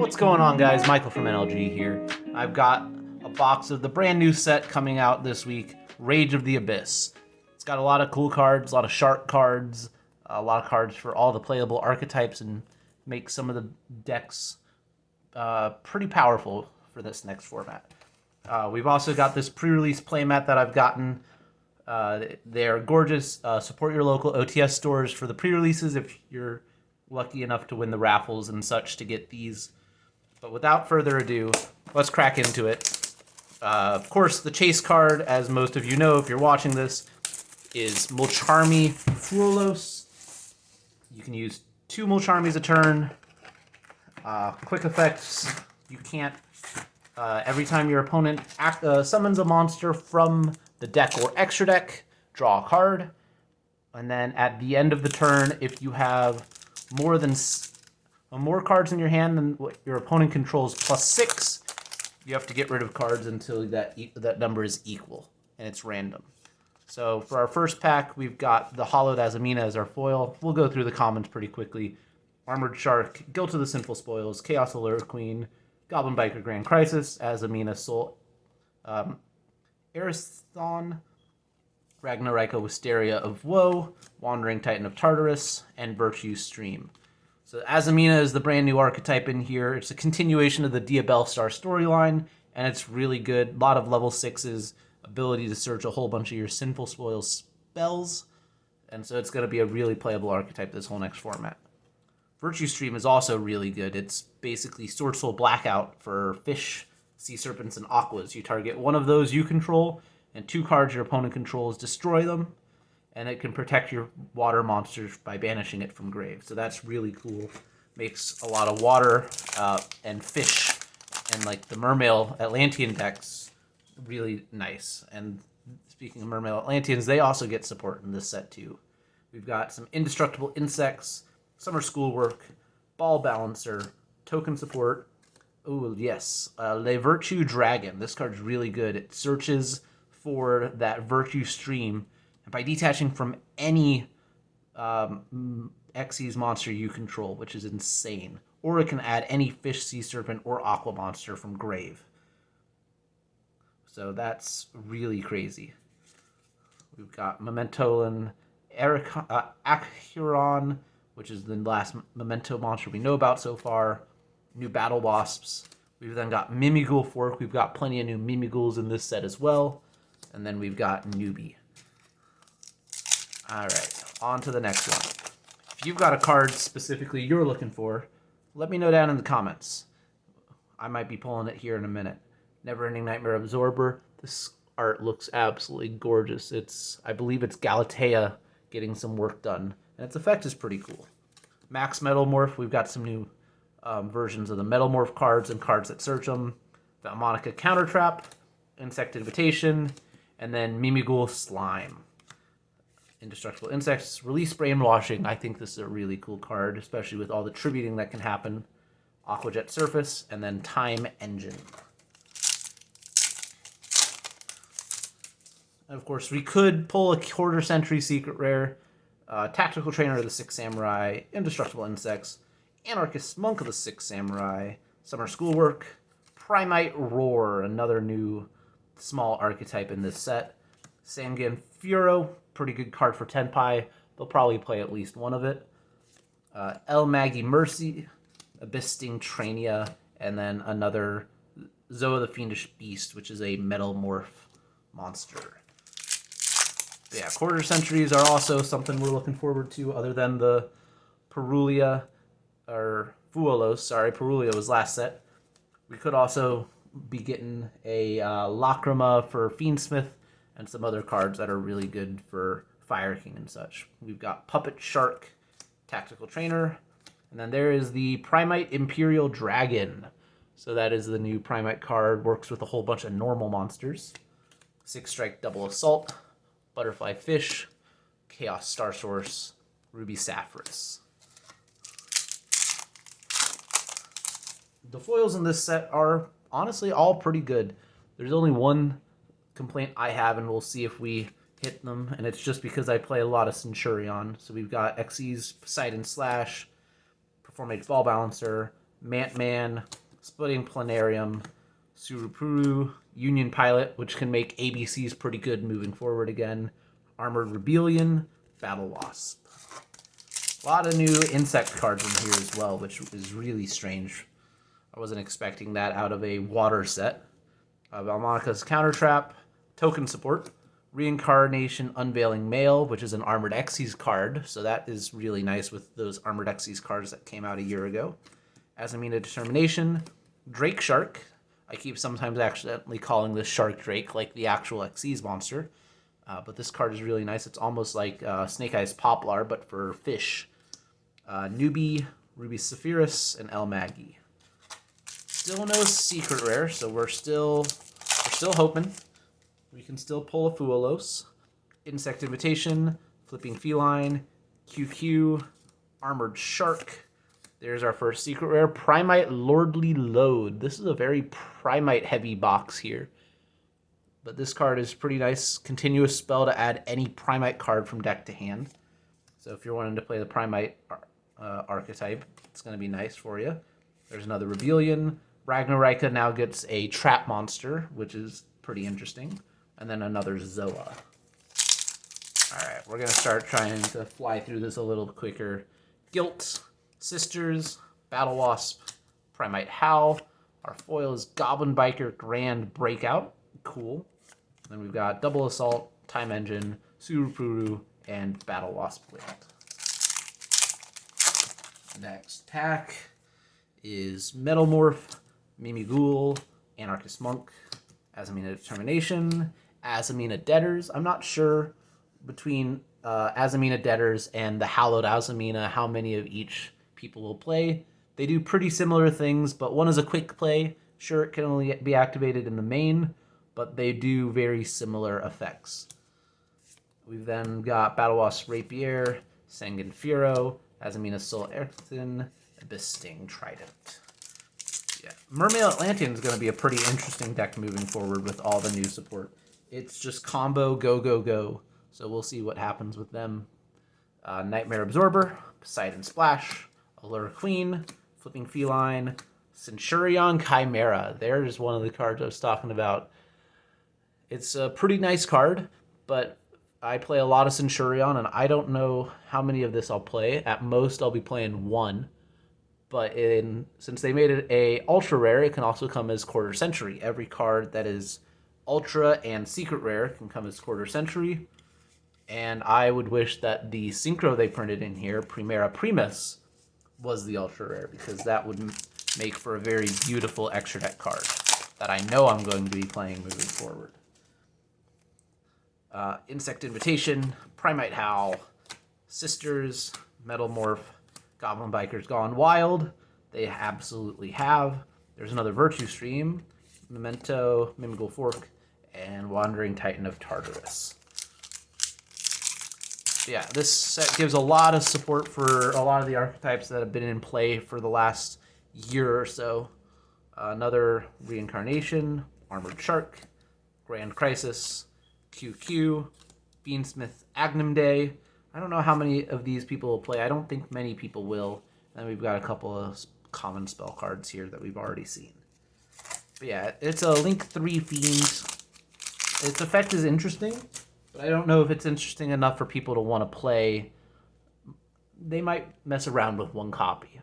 What's going on, guys? Michael from NLG here. I've got a box of the brand new set coming out this week, Rage of the Abyss. It's got a lot of cool cards, a lot of shark cards, a lot of cards for all the playable archetypes, and make some of the decks pretty powerful for this next format. We've also got this pre-release playmat that I've gotten. They're gorgeous. Support your local OTS stores for the pre-releases if you're lucky enough to win the raffles and such to get these. But without further ado, let's crack into it. Of course, the chase card, as most of you know if you're watching this, is Mulcharmy Fuelos. You can use 2 Mulcharmies a turn. Quick effects, you can't... every time your opponent summons a monster from the deck or extra deck, draw a card. And then at the end of the turn, if you have more cards in your hand than what your opponent controls +6, you have to get rid of cards until that number is equal, and it's random. So for our first pack, we've got the Hollowed Azamina as our foil. We'll go through the commons pretty quickly. Armored Shark, Guilt of the Sinful Spoils, Chaos Allure Queen, Goblin Biker Grand Crisis, Azamina Soul, Eristhon, Ragnarika Wisteria of Woe, Wandering Titan of Tartarus, and Virtue Stream. So Azamina is the brand new archetype in here. It's a continuation of the Diabell Star storyline, and it's really good. A lot of level 6s, ability to search a whole bunch of your Sinful Spoils spells, and so it's going to be a really playable archetype this whole next format. Virtue Stream is also really good. It's basically Sword Soul Blackout for fish, sea serpents, and aquas. You target one of those you control, and 2 cards your opponent controls, destroy them, and it can protect your water monsters by banishing it from grave. So that's really cool. Makes a lot of water and fish and like the Mermail Atlantean decks really nice. And speaking of Mermail Atlanteans, they also get support in this set too. We've got some Indestructible Insects, Summer Schoolwork, Ball Balancer, Token Support. Oh yes, Le Virtue Dragon. This card's really good. It searches for that Virtue Stream, and by detaching from any Xyz monster you control, which is insane. Or it can add any fish, sea serpent, or aqua monster from grave. So that's really crazy. We've got Mementolan Acheron, which is the last Memento monster we know about so far. New Battle Wasps. We've then got Mimighoul Fork. We've got plenty of new Mimighouls in this set as well. And then we've got Newbie. Alright, on to the next one. If you've got a card specifically you're looking for, let me know down in the comments. I might be pulling it here in a minute. Neverending Nightmare Absorber. This art looks absolutely gorgeous. I believe it's Galatea getting some work done. And its effect is pretty cool. Max Metalmorph, we've got some new versions of the Metalmorph cards and cards that search them. Valmonica Counter Trap, Insect Invitation, and then Mimighoul Slime. Indestructible Insects, Release Brainwashing. I think this is a really cool card, especially with all the tributing that can happen. Aquajet Surface, and then Time Engine. And of course, we could pull a Quarter Century Secret Rare, Tactical Trainer of the Six Samurai, Indestructible Insects, Anarchist Monk of the Six Samurai, Summer Schoolwork, Primite Roar, another new small archetype in this set. Sangan Furo, pretty good card for Tenpai. They'll probably play at least one of it. El Magi Mercy, Abyss Sting Trania, and then another Zoa the Fiendish Beast, which is a Metalmorph monster. But yeah, Quarter Centuries are also something we're looking forward to, other than the Perulia, or Fuelos, sorry, Perulia was last set. We could also be getting a Lacrima for Fiendsmith, and some other cards that are really good for Fire King and such. We've got Puppet Shark, Tactical Trainer, and then there is the Primite Imperial Dragon. So that is the new Primite card, works with a whole bunch of normal monsters. 6-strike Double Assault, Butterfly Fish, Chaos Star Source, Ruby Saphras. The foils in this set are honestly all pretty good. There's only one complaint I have, and we'll see if we hit them, and it's just because I play a lot of Centurion. So we've got Xyz, Poseidon Slash, Performate Ball Balancer, Mantman, Splitting Planarium, Surupuru, Union Pilot, which can make ABCs pretty good moving forward again, Armored Rebellion, Battle Wasp. A lot of new insect cards in here as well, which is really strange. I wasn't expecting that out of a water set. Valmonica's Counter Trap, Token Support, Reincarnation Unveiling Male, which is an Armored Xyz card, so that is really nice with those Armored Xyz cards that came out a year ago. Azamina Determination, Drake Shark. I keep sometimes accidentally calling this Shark Drake like the actual Xyz monster, but this card is really nice. It's almost like Snake Eyes Poplar, but for fish. Newbie, Ruby Sephiroth, and El Maggie. Still no secret rare, so we're still hoping. We can still pull a Fuelos. Insect Invitation, Flipping Feline, QQ, Armored Shark. There's our first secret rare, Primite Lordly Load. This is a very Primite heavy box here. But this card is pretty nice. Continuous spell to add any Primite card from deck to hand. So if you're wanting to play the Primite archetype, it's going to be nice for you. There's another Rebellion. Ragnarika now gets a Trap Monster, which is pretty interesting. And then another Zoa. Alright, we're going to start trying to fly through this a little quicker. Guilt, Sisters, Battle Wasp, Primite Howl. Our foil is Goblin Biker Grand Breakout. Cool. Then we've got Double Assault, Time Engine, Surupuru, and Battle Wasp Land. Next pack is Metalmorph, Mimighoul, Anarchist Monk, Azamina Determination, Azamina Debtors. I'm not sure between Azamina Debtors and the Hallowed Azamina how many of each people will play. They do pretty similar things, but one is a quick play. Sure, it can only be activated in the main, but they do very similar effects. We've then got Battle Wasp Rapier, Sangan Furo, Azamina Soul Earthen, Abyss Sting Trident. Yeah, Mermaid Atlantean is going to be a pretty interesting deck moving forward with all the new support. It's just combo go, go, go. So we'll see what happens with them. Nightmare Absorber, Poseidon Splash, Allure Queen, Flipping Feline, Centurion Chimera. There's one of the cards I was talking about. It's a pretty nice card, but I play a lot of Centurion, and I don't know how many of this I'll play. At most, I'll be playing one. But since they made it a ultra rare, it can also come as quarter century. Every card that is ultra and secret rare can come as quarter century. And I would wish that the synchro they printed in here, Primera Primus, was the ultra rare, because that would make for a very beautiful extra deck card that I know I'm going to be playing moving forward. Insect Invitation, Primite Howl, Sisters, Metalmorph, Goblin Bikers Gone Wild. They absolutely have. There's another Virtue Stream, Memento, Mimighoul Fork, and Wandering Titan of Tartarus. Yeah, this set gives a lot of support for a lot of the archetypes that have been in play for the last year or so. Another Reincarnation, Armored Shark, Grand Crisis, QQ, Beansmith Agnum Day. I don't know how many of these people will play. I don't think many people will. And we've got a couple of common spell cards here that we've already seen. But yeah, it's a Link 3 Fiends. Its effect is interesting, but I don't know if it's interesting enough for people to want to play. They might mess around with one copy,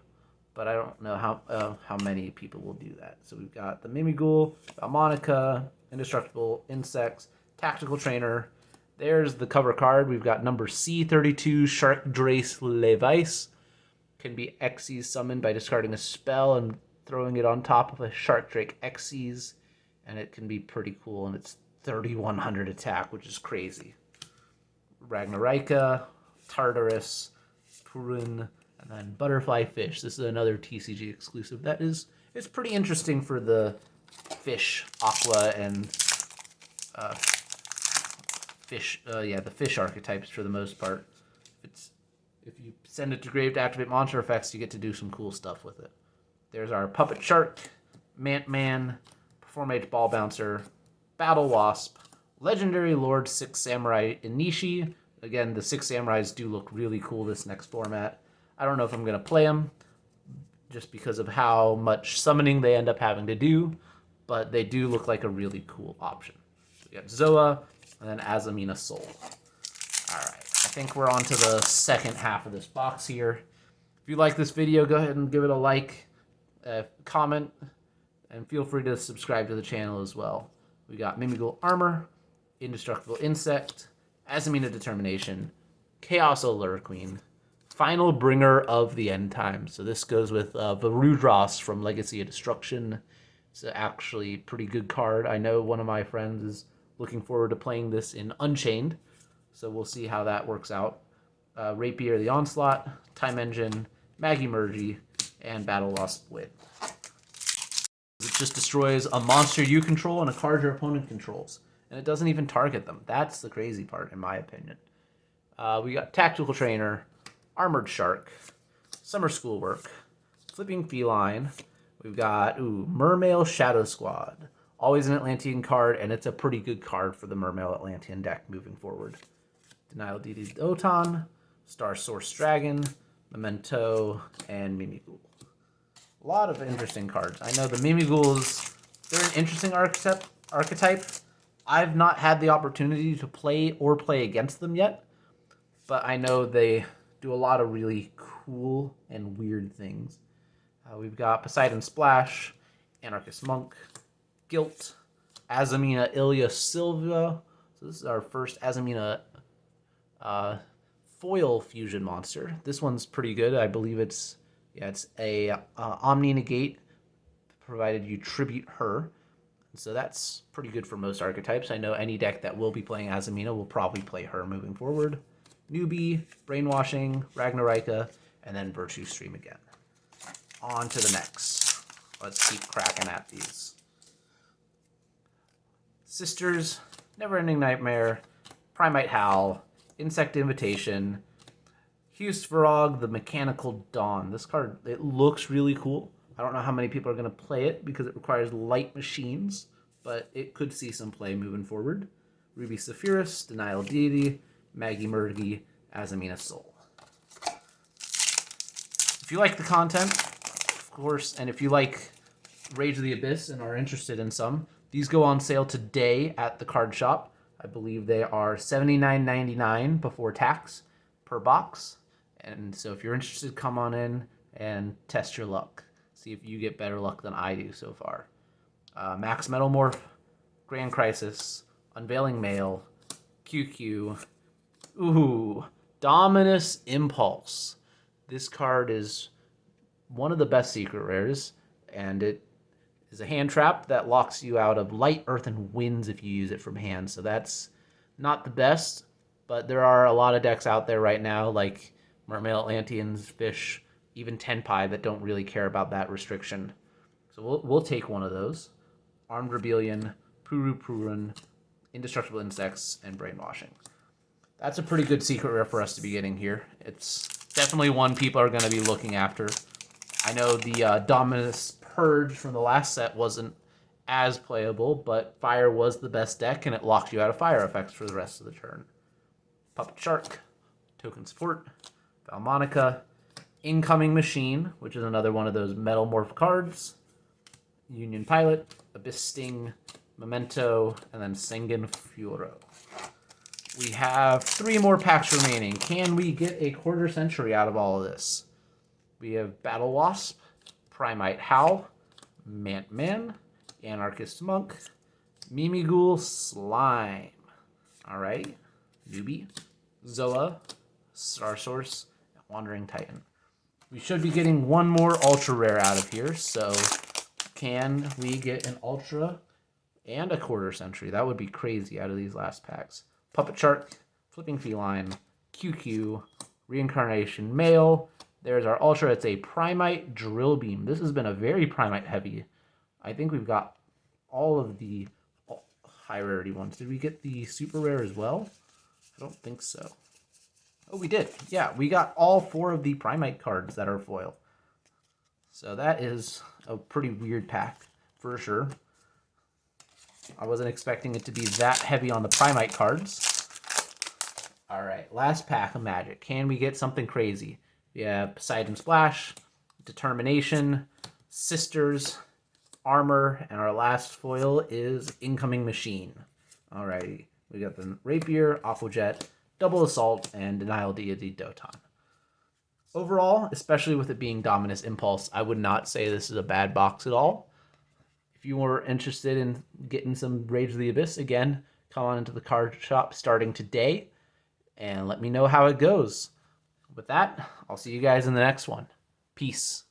but I don't know how many people will do that. So we've got the Mimighoul, Valmonica, Indestructible Insects, Tactical Trainer. There's the cover card. We've got number C32, Sharkdrace Levice. Can be Xyz summoned by discarding a spell and throwing it on top of a Sharkdrake Xyz. And it can be pretty cool, and it's 3100 attack, which is crazy. Ragnarika, Tartarus, Purun, and then Butterfly Fish. This is another TCG exclusive. It's pretty interesting for the fish, aqua, and the fish archetypes for the most part. If you send it to grave to activate monster effects, you get to do some cool stuff with it. There's our Puppet Shark, Mantman, Performate Ball Bouncer, Battle Wasp, Legendary Lord 6 Samurai Inishi. Again, the 6 Samurais do look really cool this next format. I don't know if I'm going to play them. just because of how much summoning they end up having to do, but they do look like a really cool option. So we got Zoa, and then Azamina Soul. Alright, I think we're on to the second half of this box here. If you like this video, go ahead and give it a like, comment, and feel free to subscribe to the channel as well. We got Mimighoul Armor, Indestructible Insect, Azamina Determination, Chaos Oluraqueen, Final Bringer of the End Times. So this goes with Varudras from Legacy of Destruction. It's actually a pretty good card. I know one of my friends is looking forward to playing this in Unchained, so we'll see how that works out. Rapier the Onslaught, Time Engine, Magimurgy, and Battle Lost Wit. It just destroys a monster you control and a card your opponent controls. And it doesn't even target them. That's the crazy part, in my opinion. We got Tactical Trainer, Armored Shark, Summer Schoolwork, Flipping Feline. We've got Mermail Shadow Squad. Always an Atlantean card, and it's a pretty good card for the Mermail Atlantean deck moving forward. Denial Deity Otan, Star Source Dragon, Memento, and Mimighoul. A lot of interesting cards. I know the Mimighouls, they're an interesting archetype. I've not had the opportunity to play or play against them yet, but I know they do a lot of really cool and weird things. We've got Poseidon Splash, Anarchist Monk, Guilt, Azamina Ilya Silva. So this is our first Azamina foil fusion monster. This one's pretty good. I believe it's a Omni Negate, provided you tribute her. So that's pretty good for most archetypes. I know any deck that will be playing Azamina will probably play her moving forward. Newbie, Brainwashing, Ragnarika, and then Virtue Stream again. On to the next. Let's keep cracking at these. Sisters, Neverending Nightmare, Primite Howl, Insect Invitation, Husvarog, the Mechanical Dawn. This card, it looks really cool. I don't know how many people are going to play it because it requires light machines, but it could see some play moving forward. Ruby Sephiroth, Denial Deity, Magimurgy, Azamina Soul. If you like the content, of course, and if you like Rage of the Abyss and are interested in some, these go on sale today at the card shop. I believe they are $79.99 before tax per box. And so if you're interested, come on in and test your luck. See if you get better luck than I do so far. Max Metalmorph, Grand Crisis, Unveiling Mail, QQ. Dominus Impulse. This card is one of the best secret rares, and it is a hand trap that locks you out of light, earth, and winds if you use it from hand. So that's not the best, but there are a lot of decks out there right now, like Mermail Atlanteans, Fish, even Tenpai, that don't really care about that restriction. So we'll take one of those. Armed Rebellion, Puru Purun, Indestructible Insects, and Brainwashing. That's a pretty good secret rare for us to be getting here. It's definitely one people are going to be looking after. I know the Dominus Purge from the last set wasn't as playable, but Fire was the best deck, and it locked you out of fire effects for the rest of the turn. Puppet Shark, Token Support, Valmonica, Incoming Machine, which is another one of those Metalmorph cards, Union Pilot, Abyss Sting, Memento, and then Sengen Furo. We have 3 more packs remaining. Can we get a quarter century out of all of this? We have Battle Wasp, Primite Howl, Mantman, Anarchist Monk, Mimighoul Slime. Alright. Newbie, Zoa, Star Source, Wandering Titan. We should be getting one more ultra rare out of here, so can we get an ultra and a quarter century? That would be crazy out of these last packs. Puppet Shark, Flipping Feline, QQ, Reincarnation Male. There's our ultra. It's a Primite Drill Beam. This has been a very Primite heavy. I think we've got all of the high rarity ones. Did we get the super rare as well? I don't think so. Oh, we did. Yeah, we got all 4 of the Primite cards that are foil. So that is a pretty weird pack, for sure. I wasn't expecting it to be that heavy on the Primite cards. Alright, last pack of Magic. Can we get something crazy? We have Poseidon Splash, Determination, Sisters, Armor, and our last foil is Incoming Machine. Alrighty, we got the Rapier, Awful Jet, Double Assault, and Denial Deity Doton. Overall, especially with it being Dominus Impulse, I would not say this is a bad box at all. If you were interested in getting some Rage of the Abyss, again, come on into the card shop starting today and let me know how it goes. With that, I'll see you guys in the next one. Peace.